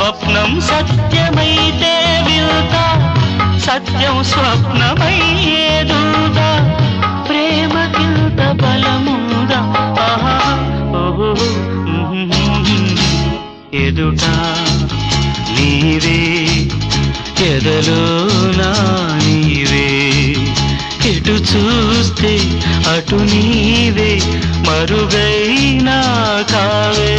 స్వప్నం సత్యమైతే వింత, సత్యం స్వప్నమయ్యేదుదా, ప్రేమకింత బలముందా, ఆహా ఓహో ఎదుట నీవే ఎదలోనా నీవే, ఎటు చూస్తే అటు నీవే, మరుగైనా కావే.